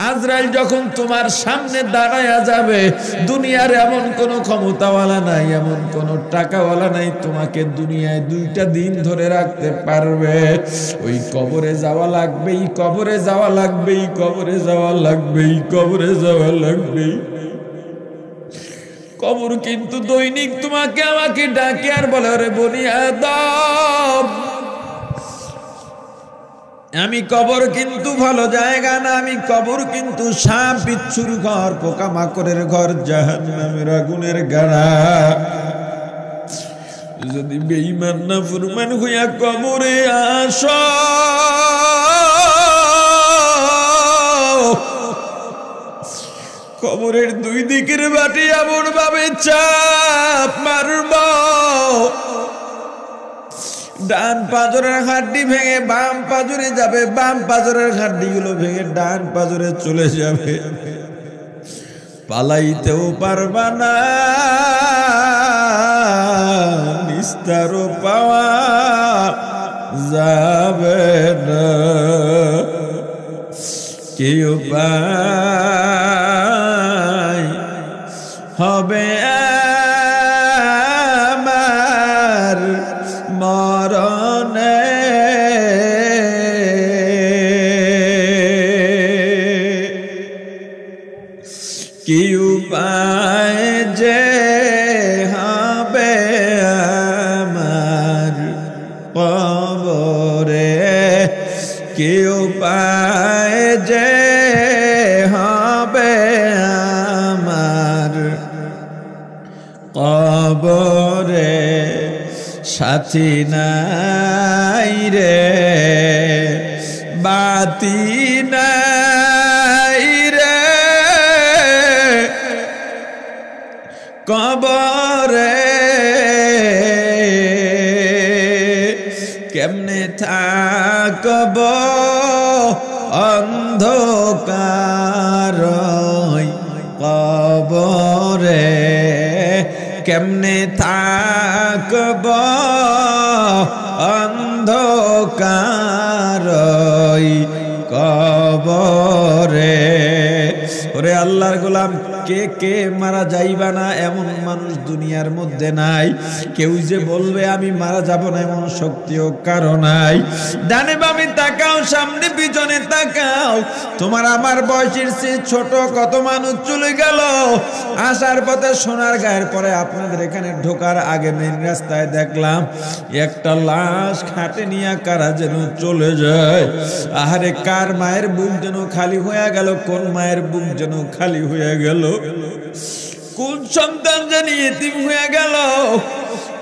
আজরাইল যখন তোমার সামনে দাঁড়ায়া যাবে, দুনিয়ার এমন কোনো ক্ষমতাওয়ালা নাই, এমন কোনো টাকাওয়ালা নাই তোমাকে দুনিয়ায় 2টা দিন ধরে রাখতে পারবে। ওই কবরে যাওয়া লাগবেই, কবরে যাওয়া লাগবেই, কবরে যাওয়া লাগবেই, কবরে যাওয়া লাগবেই। কবর কিন্তু দৈনিক তোমাকে আমাকে ডাকে আর বলে, ওরে বনি আদম, আমি কবর কিন্তু ভালো জায়গা না, আমি কবর কিন্তু সাপ বিচ্ছুর ঘর, পোকামাকড়ের ঘর, জাহান্নামের আগুনের গাড়া। যদি বেঈমান না ফুরমান হইয়া কবরে আসো, কবরের 2 দিকের বাটি এমন ভাবে চাপ মারব, ডান পাজরের হাড্ডি ভেঙে বাম পাজরে যাবে, বাম পাজরের হাড্ডিগুলো ভেঙে ডান পাজরে চলে যাবে, পালাইতেও পারবা না, নিস্তারও পাওয়া যাবে না। কি উপায় হবে আমার মরণে? কি উপায় যে হবে আমার কবরে? কি উপায় যে হবে আমার কবরে? সাথী নাই রে, বাতি নাই রে, কবরে কেমনে থাকব অন্ধকার কবরে? কেমনে থাকব অন্ধকার কবরে? ওরে আল্লাহর গোলাম, কে কে মারা যাইবা না এমন মানুষ দুনিয়ার মধ্যে নাই। কেউ যে বলবে আমি মারা যাব না এমন শক্তিও কারো নাই। ডানে বামে তাকাও, সামনে পিছনে তাকাও, তোমার আমার বয়সের চেয়ে ছোট কত মানুষ চলে গেল। আসার পথে সোনার গায়ের পরে আপনাদের এখানে ঢোকার আগে মেন রাস্তায় দেখলাম একটা লাশ খাটে নিয়ে কারা যেন চলে যায়। আহারে, কার মায়ের বুক যেন খালি হয়ে গেল, কোন মায়ের বুক যেন খালি হয়ে গেল, কোন সন্তান জানি এতিম হয়ে গেল,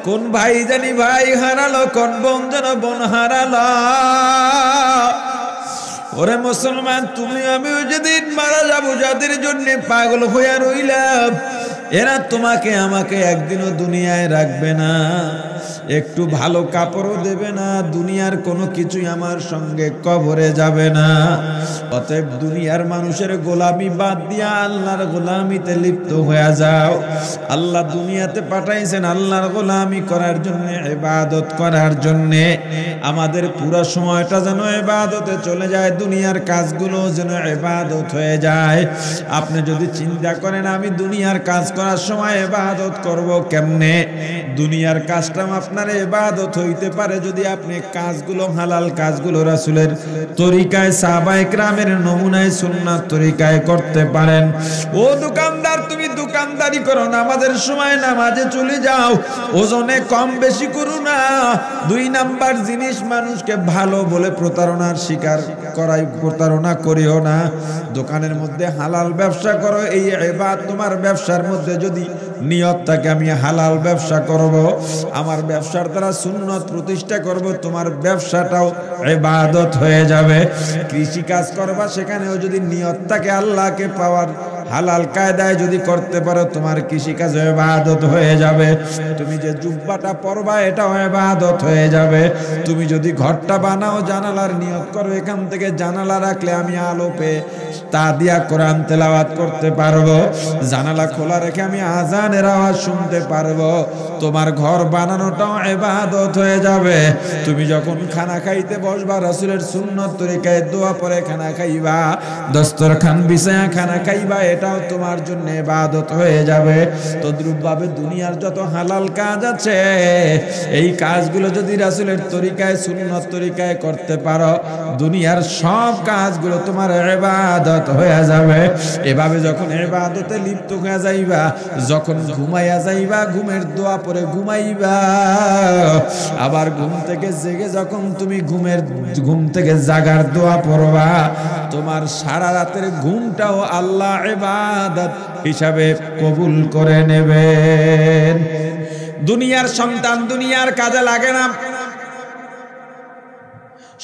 কোন ভাই জানি ভাই হারালো, কোন বোন যেন বোন হারালো। ওরে মুসলমান, তুমি আমিও যেদিন মারা যাবো, যাদের জন্য পাগল হইয়া রইলাম, এরা তোমাকে আমাকে একদিনও দুনিয়ায় রাখবে না, একটু ভালো কাপড়ও দেবে না, দুনিয়ার কোনো কিছুই আমার সঙ্গে কবরে যাবে না। অতএব দুনিয়ার মানুষের গোলামি বাদ দিয়া আল্লাহর গোলামিতে লিপ্ত হয়ে যাও। আল্লাহ দুনিয়াতে পাঠাইছেন আল্লাহর গোলামি করার জন্য, ইবাদত করার জন্য। আমাদের পুরো সময়টা যেন ইবাদতে চলে যায়, দুনিয়ার কাজগুলো যেন ইবাদত হয়ে যায়। আপনি যদি চিন্তা করেন আমি দুনিয়ার কাজ করার সময় ইবাদত করব কেমনে, দুনিয়ার কাজটা আপনার ইবাদত হইতে পারে যদি আপনি কাজগুলো হালাল কাজগুলো রাসূলের তরিকায়, সাহাবায়ে কেরামের নমুনায়, সুন্নাত তরিকায় করতে পারেন। ও দোকানদার, তুমি দোকানদারি করো না, আমাদের সময় নামাজে চলে যাও, ওজনে কম বেশি করো না। 2 নাম্বার জিনিস, মানুষকে ভালো বলে প্রতারণার শিকার করাই, প্রতারণা করিও না। দোকানের মধ্যে হালাল ব্যবসা করো, এই ইবাদত। তোমার ব্যবসার মধ্যে যদি নিয়ত থাকে আমি হালাল ব্যবসা করব, আমার ব্যবসার দ্বারা সুন্নত প্রতিষ্ঠা করব, তোমার ব্যবসাটাও ইবাদত হয়ে যাবে। কৃষি কাজ করবা, সেখানেও যদি নিয়ত থাকে আল্লাহকে পাওয়ার, হালাল কায়দায় যদি করতে পারো, তোমার কৃষি কাজ ইবাদত হয়ে যাবে। তুমি যে জুব্বাটা পরবা এটাও ইবাদত হয়ে যাবে। তুমি যদি ঘরটা বানাও, জানালার নিয়ত করো, এখান থেকে জানালা রাখলে আমি আলো পেয়ে তা দিয়া কোরআন তেলাওয়াত করতে পারবো, জানালা খোলা রেখে আমি আজানের আওয়াজ শুনতে পারবো, তোমার ঘর বানানোটাও ইবাদত হয়ে যাবে। তুমি যখন খানা খাইতে বসবা রাসূলের সুন্নাত তরিকায় দোয়া পড়ে খানা খাইবা, দস্তরখান বিছায়া খানা খাইবা, এটাও তোমার জন্য ইবাদত হয়ে যাবে। তদ্রূপভাবে দুনিয়ার যত হালাল কাজ আছে এই কাজগুলো যদি রাসূলের তরিকায় সুন্নাত তরিকায় করতে পারো, দুনিয়ার সব কাজগুলো তোমার ইবাদত হয়ে যাবে। এভাবে যখন ইবাদতে লিপ্ত হয়ে যাইবা, যখন ঘুমাইয়া যাইবা ঘুমের দোয়া পড়ে ঘুমাইবা, আবার ঘুম থেকে জেগে যখন তুমি ঘুম থেকে জাগার দোয়া পড়বা, তোমার সারা রাতের ঘুমটাও আল্লাহ ইবাদত হিসাবে কবুল করে নেবেন। দুনিয়ার সন্তান দুনিয়ার কাজে লাগে না,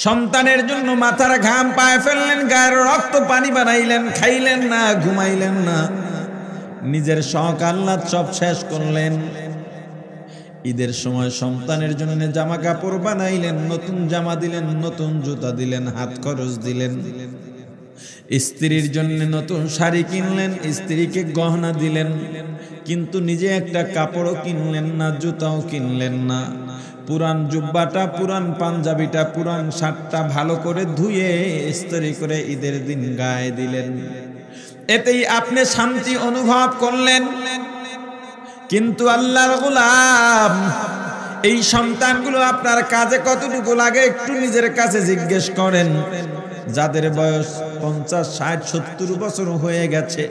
সন্তানের জন্য মাথার ঘাম পায়ে ফেললেন, গায়ের রক্ত পানি বানাইলেন, খাইলেন না, ঘুমাইলেন না, নিজের শখ আহ্লাদ সব শেষ করলেন। ঈদের সময় সন্তানের জন্য জামা কাপড় বানাইলেন, নতুন জামা দিলেন, নতুন জুতা দিলেন, হাত খরচ দিলেন। স্ত্রীর জন্য নতুন শাড়ি কিনলেন, স্ত্রীকে গহনা দিলেন, কিন্তু নিজে একটা কাপড়ও কিনলেন না, জুতাও কিনলেন না। পুরান জুব্বাটা, পুরান পাঞ্জাবিটা, পুরান শার্টটা ভালো করে ধুয়ে ইস্ত্রি করে ঈদের দিন গায়ে দিলেন। এতেই আপনি শান্তি অনুভব করলেন। কিন্তু আল্লাহর গোলাম, এই সন্তানগুলো আপনার কাজে কতটুকু লাগে একটু নিজের কাছে জিজ্ঞেস করেন। যাদের বয়স 50, 60, 70 বছর হয়ে গেছে,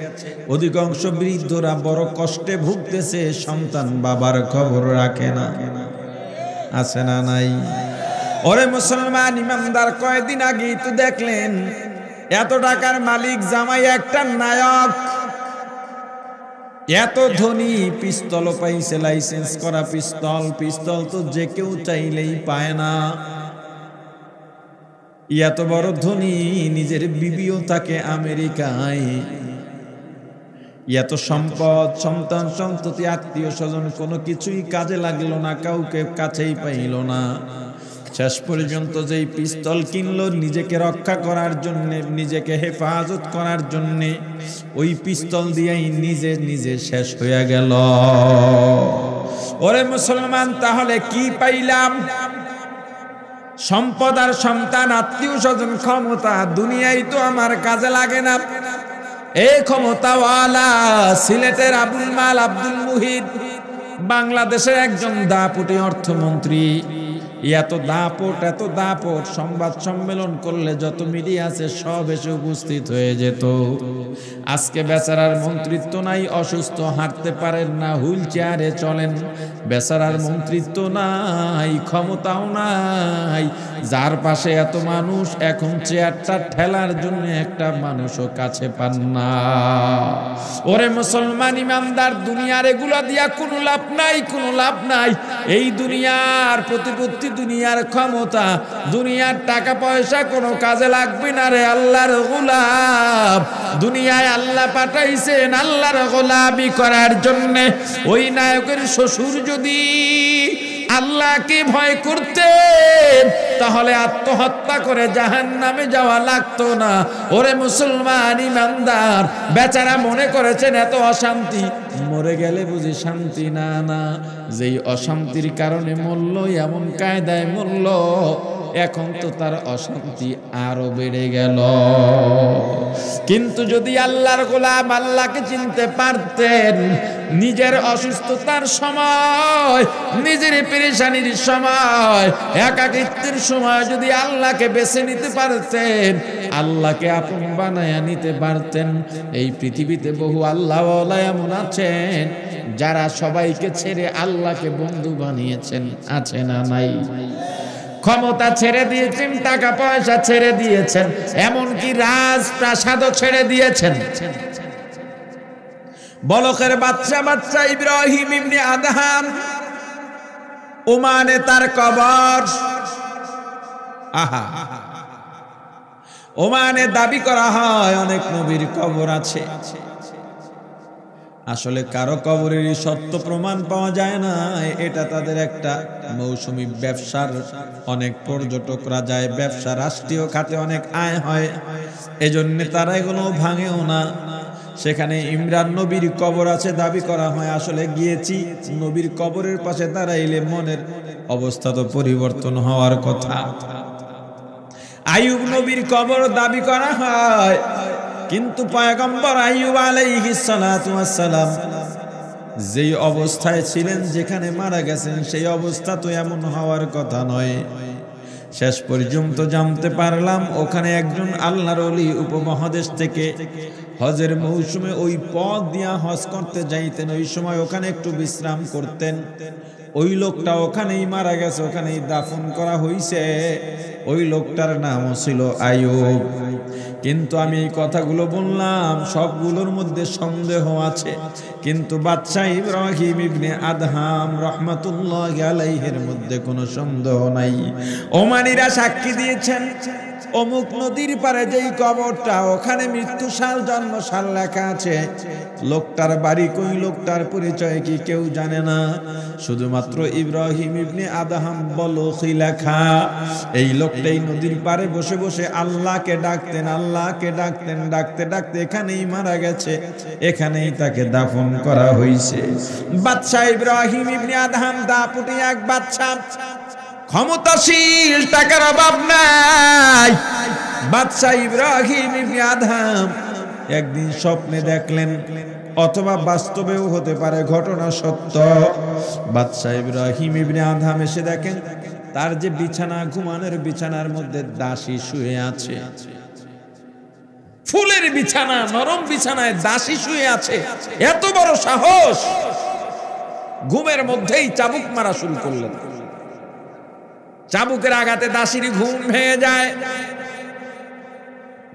অধিকাংশ বৃদ্ধরা বড় কষ্টে ভুগতেছে, সন্তান বাবার খবর রাখে না। আছে না নাই? ওরে মুসলমান ইমানদার, কয়েকদিন আগে তো দেখলেন এত টাকার মালিক জামাই একটা নায়ক, এত ধনী, পিস্তল পাইছে, লাইসেন্স করা পিস্তল। পিস্তল তো যে কেউ চাইলেই পায় না। এত বড় ধনী, নিজের বিবিও তাকে আমেরিকায়। এত সম্পদ, সন্তান সন্ততি, আত্মীয় স্বজন, কোনো কিছুই কাজে লাগলো না, কাউকে কাছেই পাইল না। শেষ পর্যন্ত যেই পিস্তল কিনলো নিজেকে রক্ষা করার জন্য, নিজেকে হেফাজত করার জন্য, ওই পিস্তল দিয়েই নিজে নিজে শেষ হয়ে গেল। ওরে মুসলমান, তাহলে কি পাইলাম? সম্পদ আর সন্তান, আত্মীয় স্বজন, ক্ষমতা, দুনিয়ায় তো আমার কাজে লাগে না। এই ক্ষমতাওয়ালা সিলেটের আবুল মাল আব্দুল মুহিত, বাংলাদেশের একজন দাপুটে অর্থমন্ত্রী। এত দাপট, সংবাদ সম্মেলন করলে যত মিডিয়া আছে সব এসে উপস্থিত হয়ে যেত। আজকে বেচারার মন্ত্রিত্ব নাই, অসুস্থ, হাঁটতে পারেন না, হুইল চেয়ারে চলেন। বেচারার মন্ত্রিত্ব নাই, ক্ষমতাও নাই, যার পাশে এত মানুষ, এখন চেয়ারটা ঠেলার জন্য একটা মানুষও কাছে পান না। ওরে মুসলমান ইমানদার, দুনিয়ার এগুলা দিয়া কোনো লাভ নাই, কোনো লাভ নাই। এই দুনিয়ার প্রতিপত্তি, দুনিয়ার ক্ষমতা, দুনিয়ার টাকা পয়সা কোনো কাজে লাগবে না রে আল্লাহর গোলাম। দুনিয়ায় আল্লাহ পাঠাইছেন আল্লাহর গোলামি করার জন্য। ওই নায়কের শ্বশুর যদি আল্লাহকে ভয় করতেন তাহলে আত্মহত্যা করে জাহান্নামে যাওয়া লাগতো না। ওরে মুসলমান ইমানদার, বেচারা মনে করেছেন এত অশান্তি, মরে গেলে বুঝি শান্তি না। না, যেই অশান্তির কারণে মরল, এমন কায়দায় মরল, এখন তো তার অশান্তি আরো বেড়ে গেল। কিন্তু যদি আল্লাহর গোলাম আল্লাহকে চিনতে পারতেন, নিজের অসুস্থতার সময়, নিজের পেরেশানির সময়, একাকিত্বের সময় যদি আল্লাহকে বেছে নিতে পারতেন, আল্লাহকে আপন বানায়া নিতে পারতেন। এই পৃথিবীতে বহু আল্লাহওয়ালা এমন আছেন যারা সবাইকে ছেড়ে আল্লাহকে বন্ধু বানিয়েছেন। আছে না নাই? ক্ষমতা ছেড়ে দিয়েছেন, টাকা পয়সা ছেড়ে দিয়েছেন, এমনকি রাজপ্রাসাদও ছেড়ে দিয়েছেন। বলকের বাচ্চা ইব্রাহিম ইবনে আদহাম, ওমানে তার কবর। আহা, ওমানে দাবি করা হয় অনেক নবীর কবর আছে। আসলে কারো কবরের সত্য প্রমাণ পাওয়া যায় না, এটা তাদের একটা মৌসুমী ব্যবসার। অনেক পর্যটকরা যায়, ব্যবসা রাষ্ট্রীয় খাতে অনেক আয় হয়, এজন্য তারা এগুলো ভাঙেও না। সেখানে ইমরান নবীর কবর আছে দাবি করা হয়, আসলে গিয়েছি, নবীর কবরের পাশে দাঁড়াইলে মনের অবস্থা তো পরিবর্তন হওয়ার কথা। আইয়ুব নবীর কবর দাবি করা হয়, কিন্তু পয়গম্বর আইয়ুব আলাইহিস সালাতু ওয়াস সালাম যেই অবস্থায় ছিলেন, যেখানে মারা গেছেন, সেই অবস্থা তো এমন হওয়ার কথা নয়। শেষ পর্যন্ত জানতে পারলাম ওখানে একজন আল্লাহর ওলি উপমহাদেশ থেকে হজের মৌসুমে ওই পথ দিয়া হজ করতে যাইতেন, ওই সময় ওখানে একটু বিশ্রাম করতেন। ওই লোকটা ওখানেই মারা গেছে, ওখানেই দাফন করা হইছে। ওই লোকটার নামও ছিল আইয়ুব। কিন্তু আমি এই কথাগুলো বললাম, সবগুলোর মধ্যে সন্দেহ আছে, কিন্তু বাদশাহ ইব্রাহিম ইবনে আদহাম রাহমাতুল্লাহি আলাইহির মধ্যে কোনো সন্দেহ নাই। ওমানিরা সাক্ষী দিয়েছেন, অমুক নদীর পারে যেই কবরটা, ওখানে মৃত্যু সাল জন্ম সাল লেখা আছে। লোকটার বাড়ি কই, লোকটার পরিচয় কি কেউ জানে না, শুধুমাত্র ইব্রাহিম ইবনে আদহাম বলখি লেখা। এই লোকটাই নদীর পারে বসে বসে আল্লাহকে ডাকতেন, আল্লাহকে ডাকতেন, ডাকতে ডাকতে এখানেই মারা গেছে, এখানেই তাকে দাফন করা হয়েছে। বাদশাহ ইব্রাহিম ইবনে আদহাম দাপুটে এক বাদশাহ, ক্ষমতাশীল, টাকার অভাব নাই। বাদশাহ ইব্রাহিম ইবনে আদহাম একদিন স্বপ্নে দেখলেন, অথবা বাস্তবেও হতে পারে ঘটনা সত্য। বাদশাহ ইব্রাহিম ইবনে আদহাম এসে দেখেন তার যে বিছানা, ঘুমানোর বিছানার মধ্যে দাসী শুয়ে আছে। ফুলের বিছানা, নরম বিছানায় দাসী শুয়ে আছে, এত বড় সাহস! ঘুমের মধ্যেই চাবুক মারা শুরু করলেন। চাবুকের আঘাতে দাসীর ঘুম ভেঙে যায়।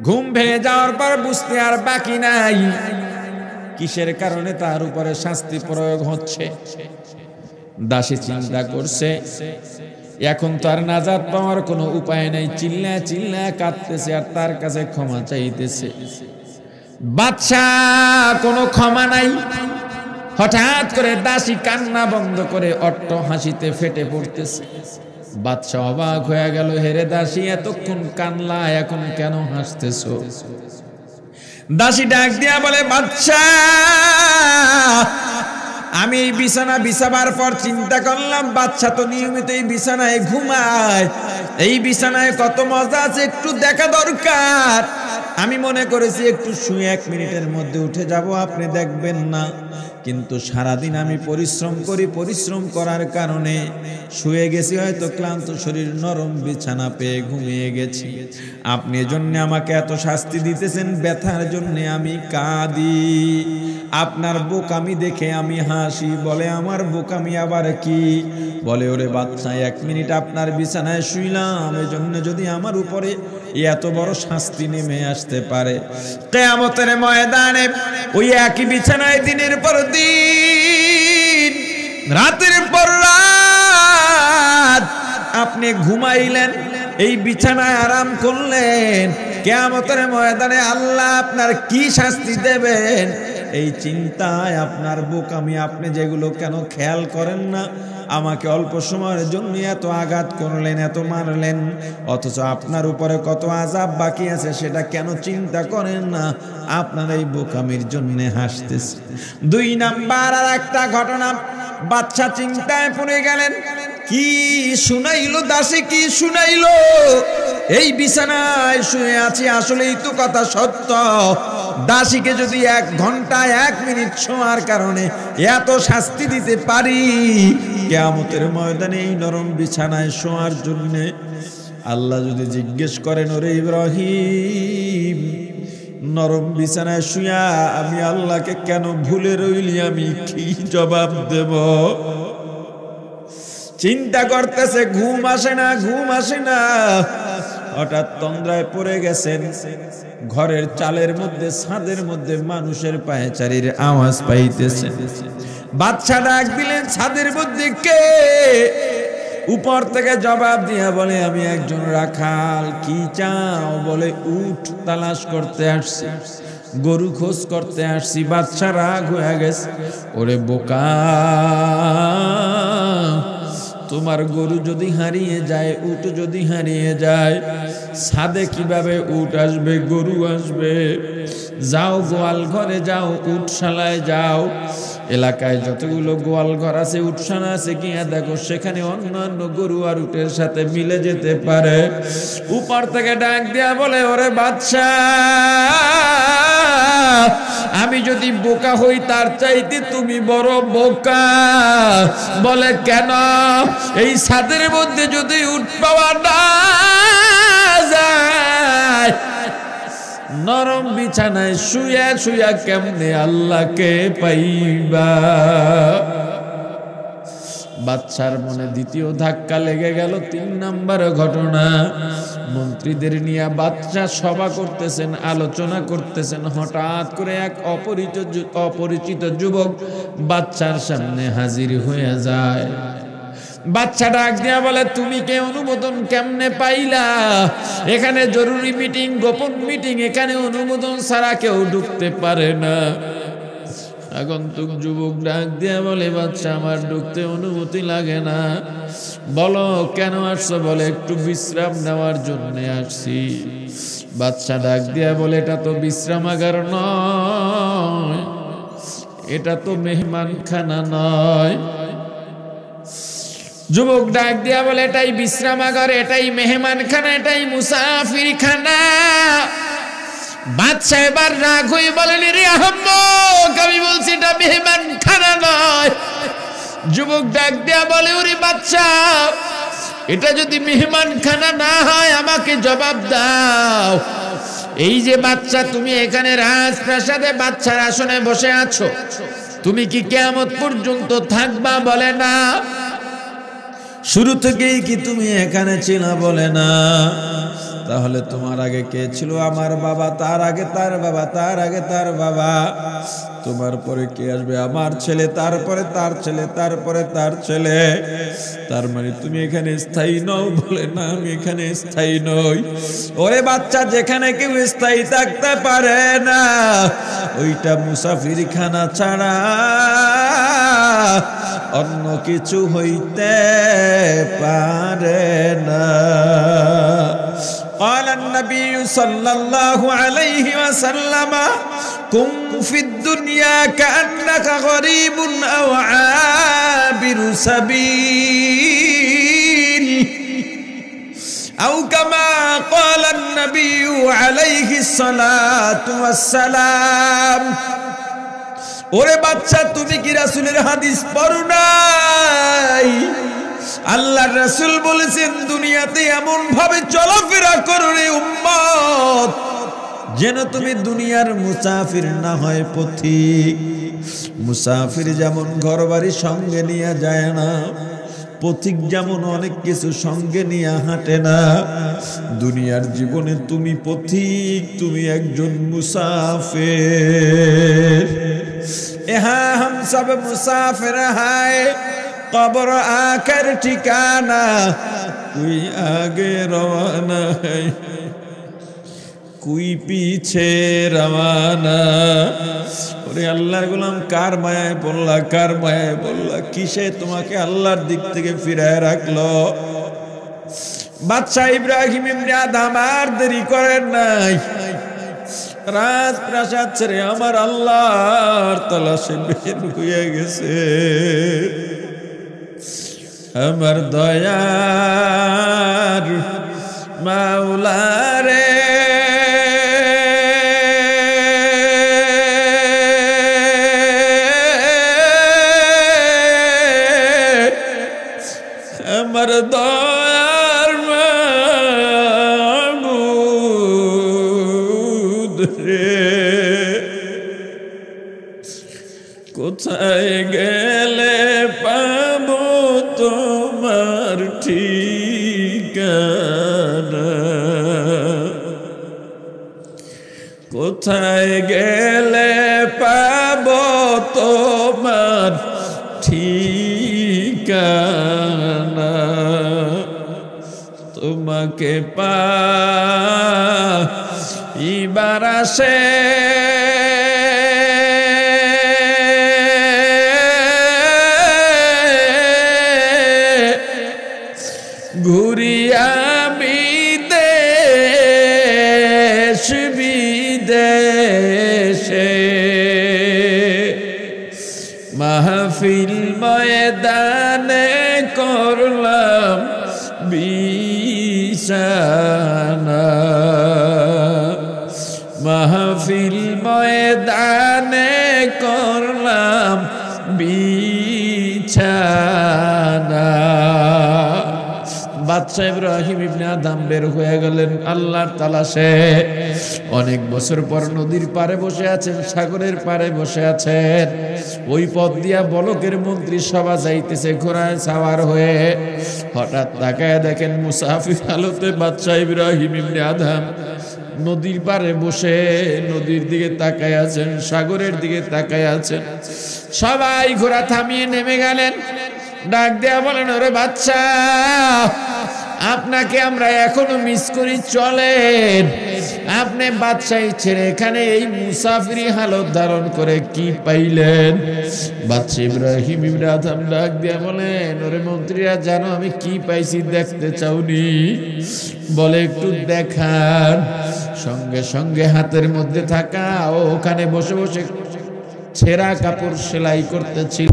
ঘুম ভেঙে যাওয়ার পর বুঝতে আর বাকি নাই কিসের কারণে তার উপরে শাস্তি প্রয়োগ হচ্ছে। দাসী চিন্তা করছে, এখন তো আর নাজাত পাওয়ার কোনো উপায় নেই, চিল্লায় চিল্লায় কাঁদতেছে আর তার কাছে ক্ষমা চাইতেছে। বাদশাহ কোনো ক্ষমা নাই। হঠাৎ করে দাসী কান্না বন্ধ করে অট্ট হাসিতে ফেটে পড়তেছে। বাদশাহ অবাক হয়ে গেল, হেরে দাসী, এতক্ষণ কানলা, এখন কেন হাসতেছো? দাসী ডাক দিয়া বলে, বাদশাহ, আমি এই বিছানা বিছাবার পর চিন্তা করলাম, বাদশাহ তো নিয়মিত এই বিছানায় ঘুমায়, এই বিছানায় কত মজা আছে, একটু দেখা দরকার। আমি মনে করেছি একটু শুয়ে 1 মিনিটের মধ্যে উঠে যাব, আপনি দেখবেন না। কিন্তু সারাদিন আমি পরিশ্রম করি, পরিশ্রম করার কারণে শুয়ে গেছি, হয়তো ক্লান্ত শরীর, নরম বিছানা পেয়ে ঘুমিয়ে গেছি। আপনি এজন্য আমাকে এত শাস্তি দিতেছেন, ব্যথার জন্য আমি কাঁদি, আপনার বোকামি দেখে আমি হাসি। বলে, আমার বোকামি আবার কি? বলে, ওরে বাদশা, 1 মিনিট আপনার বিছানায় শুইলাম, এজন্য যদি আমার উপরে এত বড় শাস্তি নেমে আসতে পারে, কিয়ামতের ময়দানে ওই একই বিছানায় দিনের পর দিন, রাতের পর রাত আপনি ঘুমাইলেন, এই বিছানায় আরাম করলেন, কিয়ামতের ময়দানে আল্লাহ আপনার কি শাস্তি দেবেন, এই চিন্তায় আপনার বোকামি, আপনি যেগুলো কেন খেয়াল করেন না? আমাকে অল্প সময়ের জন্য এত আঘাত করলেন, এত মারলেন, অথচ আপনার উপরে কত আযাব বাকি আছে সেটা কেন চিন্তা করেন না? আপনার এই বোকামির জন্য হাসতেছে। 2 নাম্বার আর একটা ঘটনা, বাদশা চিন্তায় পড়ে গেলেন। কি শুনাইলো দাসী, কি শুনাইলো? এই বিছানায় শুয়ে আছি, আসলেই তো কথা সত্য। দাসীকে যদি 1 ঘন্টা 1 মিনিট শোয়ার কারণে এত শাস্তি দিতে পারি, কিয়ামতের ময়দানে এই নরম বিছানায় শোয়ার জন্য আল্লাহ যদি জিজ্ঞেস করেন, ওরে ইব্রাহিম, নরম বিছানায় শুয়া আমি আল্লাহকে কেন ভুলে রইলি, আমি কি জবাব দেব? চিন্তা করতেছে, ঘুম আসে না, ঘুম আসে না। হঠাৎ তন্দ্রায় পড়ে গেছেন। ঘরের চালের মধ্যে, ছাদের মধ্যে মানুষের পায়চারির আওয়াজ পাইতেছেন। বাদশা ডাক দিলেন, ছাদের মধ্যে কে? উপর থেকে জবাব দিয়া বলে, আমি একজন রাখাল। কি চাও? বলে, উট তালাশ করতে আসছি। গরু খোঁজ করতে আসছি। বাদশা রাগ হয়ে গেছে, ওরে বোকা, তোমার গরু যদি হারিয়ে যায়, উট যদি হারিয়ে যায়, ছাদে কিভাবে উট আসবে, গরু আসবে? যাও গোয়াল ঘরে যাও, উটশালায় যাও, এলাকায় যতগুলো গোয়াল ঘর আছে, উটশালা আছে, গিয়া দেখো সেখানে অন্যান্য গরু আর উটের সাথে মিলে যেতে পারে। উপর থেকে ডাক দিয়া বলে, ওরে বাদশা, আমি যদি বোকা হই তার চাইতে তুমি বড় বোকা। বলে কেন? এই ছাদের মধ্যে যদি উট পাওয়া না যায়, নরম বিছানায় শুয়া শুয়া কেমনে আল্লাহকে পাইবা? বাদশার মনে দ্বিতীয় ধাক্কা লেগে গেল। 3 নাম্বার ঘটনা, মন্ত্রীদের নিয়ে বাদশা সভা করতেছেন, আলোচনা করতেছেন। হঠাৎ করে এক অপরিচিত যুবক বাদশার সামনে হাজির হয়ে যায়। বাদশা ডাক দিয়া বলে, তুমি কে? অনুমোদন কেমনে পাইলা? এখানে জরুরি মিটিং, গোপন মিটিং, এখানে অনুমোদন ছাড়া কেউ ঢুকতে পারে না। আগন্তুক যুবক ডাক দিয়া বলে, বাদশা, আমার ঢুকতে অনুমতি লাগে না। বলো কেন আসছো? বলে, একটু বিশ্রাম নেওয়ার জন্য আসছি। বাদশা ডাক দিয়া বলে, এটা তো বিশ্রামাগার নয়, এটা তো মেহমানখানা নয়। যুবক ডাক দিয়া বলে, এটাই বিশ্রামাগার, এটাই মেহমানখানা, এটাই মুসাফিরখানা। বাদশা এবার রাগ হয়ে বলেন, রে আহম্মক, আমি বলছি এটা মেহমানখানা নয়। যুবক ডাক দিয়া বলে, ওরে বাদশা, এটা যদি মেহমানখানা না হয় আমাকে জবাব দাও। এই যে বাদশা, তুমি এখানে রাজপ্রাসাদে বাদশার আসনে বসে আছো, তুমি কি কিয়ামত পর্যন্ত থাকবা? বলে না। শুরু থেকেই কি তুমি এখানে ছিল? বলে না। তাহলে তোমার আগে কে ছিল? আমার বাবা, তার আগে তার বাবা, তার আগে তার বাবা, তোমার পরে কে আসবে? আমার ছেলে, তারপরে তার ছেলে, তারপরে তার ছেলে। তার মানে তুমি এখানে স্থায়ী নও? বলে না, আমি এখানে স্থায়ী নই। ওরে বাচ্চা, যেখানে কেউ স্থায়ী থাকতে পারে না, ওইটা মুসাফিরখানা ছাড়া অন্য কিছু হইতে পারে না। قال النبي صلى الله عليه وسلم كن في الدنيا كأنك غريب أو عابر سبيل أو كما قال النبي عليه الصلاة والسلام। ওরে বাচ্চা, তুমি কি রাসূলের হাদিস পড়ো নাই? আল্লাহর রাসূল বলেছেন, দুনিয়াতে এমন ভাবে চলাফেরা করো রে উম্মত, যেন তুমি দুনিয়ার মুসাফির না হয় পথিক। মুসাফির যেমন ঘরবাড়ি সঙ্গে নিয়ে যায় না, পথিক যেমন অনেক কিছু সঙ্গে নিয়ে হাঁটে না, দুনিয়ার জীবনে তুমি পথিক, তুমি একজন মুসাফির। यहाँ हम सब मुसाफिर हैं, कब्र आकर ठिकाना, कोई आगे रवाना है, कोई पीछे रवाना। ওরে আল্লাহর গোলাম, কার মায়ায় পড়লা, কার মায়ায় পড়লা? কিসে তোমাকে আল্লাহর দিক থেকে ফিরায় রাখলো? বাদশা ইব্রাহিম ইবনে আদম আর দেরি করেন নাই, রাজপ্রাসাদ ছেড়ে আমার আল্লাহর তালাশে বের হয়ে গেছে। আমার দয়ার মাওলা রে, আমার দয়ার মাবুদ রে, কোথায় গেলে পাবো তোমার ঠিকানা? কোথায় গেলে পাবো তোমার ঠিকানা? তোমাকে পাইবার আসে মাহফিল ময়দানে করলাম বিছানা, মাহফিল ময়দানে করলাম বিছানা। বাদশা ইব্রাহিম ইবনে আদম বের হয়ে গেলেন আল্লাহর তালাশে। অনেক বছর পর নদীর পাড়ে বসে আছেন, সাগরের পাড়ে বসে আছেন। ওই পথ দিয়া বলকের মন্ত্রী সভা যাইতেছে ঘোড়ায় সাওয়ার হয়ে। হঠাৎ তাকায় দেখেন মুসাফির হালতে বাদশা ইব্রাহিম ইবনে আদম নদীর পাড়ে বসে নদীর দিকে তাকায় আছেন, সাগরের দিকে তাকায় আছেন। সবাই ঘোড়া থামিয়ে নেমে গেলেন। ডাক দেয়া বলেন, ওরে বাচ্চা, আপনাকে আমরা এখনো মিস করি, চলেন। আপনি বাদশাহী ছেড়ে এখানে এই মুসাফিরি হালত ধারণ করে কি পাইলেন? বাদশা ইব্রাহিম ইবনে আদম ডাক দেয়া বলেন, ওরে মন্ত্রীরা, জানো আমি কি পাইছি? দেখতে চাওনি? বলে একটু দেখান। সঙ্গে সঙ্গে হাতের মধ্যে থাকা ওখানে বসে বসে ছেঁড়া কাপড় সেলাই করতেছিল।